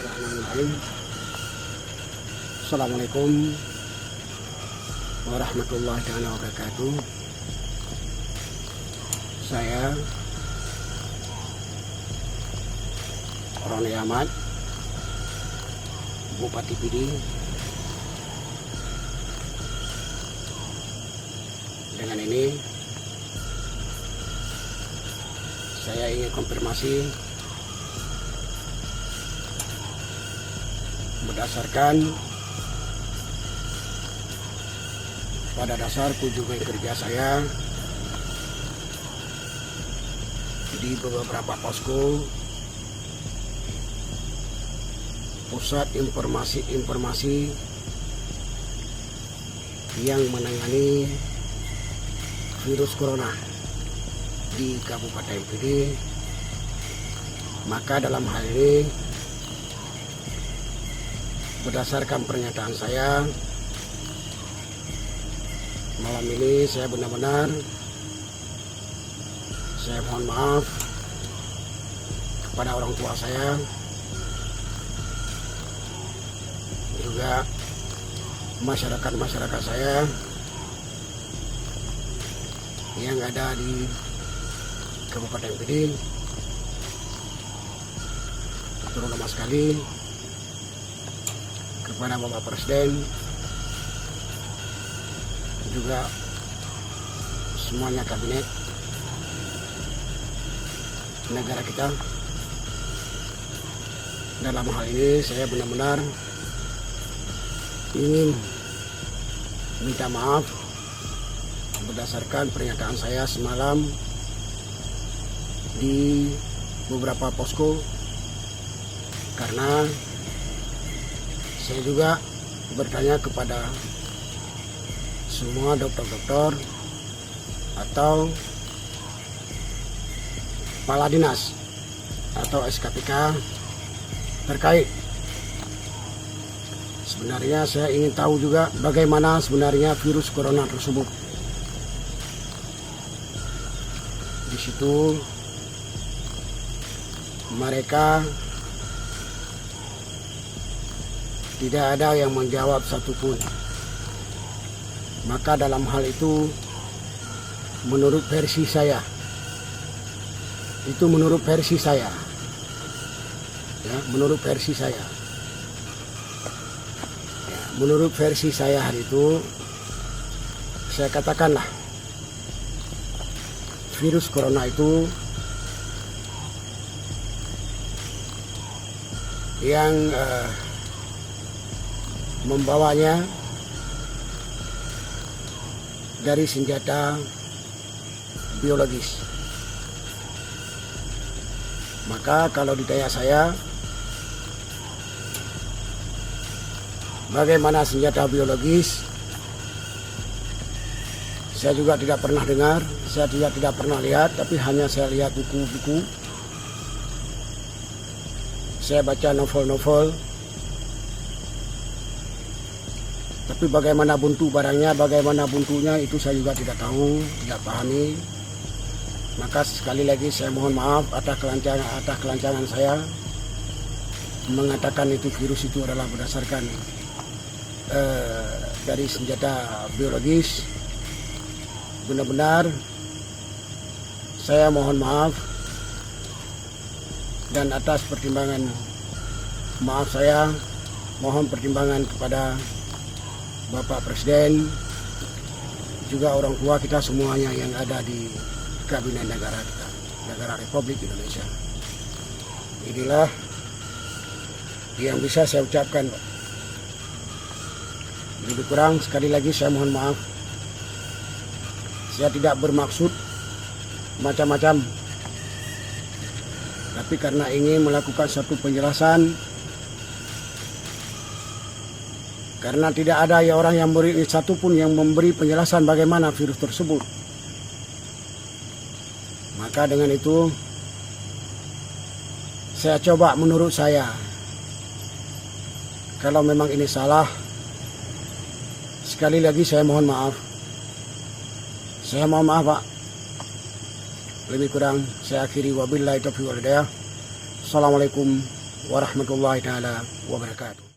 Bismillahirrahmanirrahim. Assalamualaikum warahmatullahi wabarakatuh. Saya Roni Ahmad, Bupati Pidi. Dengan ini saya ingin konfirmasi berdasarkan pada dasar kunjungan kerja saya di beberapa posko pusat informasi yang menangani virus corona di Kabupaten Pidi. Maka dalam hal ini berdasarkan pernyataan saya malam ini, saya benar-benar saya mohon maaf kepada orang tua saya, juga masyarakat saya yang ada di Kabupaten Pidi, terutama sekali kepada Bapak Presiden, juga semuanya kabinet negara kita. Dalam hal ini saya benar-benar ingin minta maaf berdasarkan pernyataan saya semalam di beberapa posko, karena saya juga bertanya kepada semua dokter-dokter atau kepala dinas atau SKPK terkait. Sebenarnya saya ingin tahu juga bagaimana sebenarnya virus corona tersebut. Di situ mereka tidak ada yang menjawab satupun. Maka dalam hal itu, menurut versi saya, menurut versi saya hari itu, saya katakanlah virus corona itu yang membawanya dari senjata biologis. Maka kalau ditanya saya, bagaimana senjata biologis, saya juga tidak pernah dengar, saya juga tidak pernah lihat, tapi hanya saya lihat buku-buku, saya baca novel-novel. Tapi bagaimana buntu barangnya, bagaimana buntunya, itu saya juga tidak tahu, tidak pahami. Maka sekali lagi saya mohon maaf atas kelancangan saya mengatakan itu virus itu adalah berdasarkan dari senjata biologis. Benar-benar saya mohon maaf, dan atas pertimbangan maaf saya mohon pertimbangan kepada Bapak Presiden, juga orang tua kita semuanya yang ada di kabinet negara kita, negara Republik Indonesia. Inilah yang bisa saya ucapkan, Pak. Lebih kurang sekali lagi saya mohon maaf. Saya tidak bermaksud macam-macam, tapi karena ingin melakukan satu penjelasan, karena tidak ada orang yang satupun yang memberi penjelasan bagaimana virus tersebut. Maka dengan itu saya coba menurut saya, kalau memang ini salah, sekali lagi saya mohon maaf. Saya mohon maaf, Pak. Lebih kurang saya akhiri, wabillahi taufiq wal hidayah. Assalamualaikum warahmatullahi taala wabarakatuh.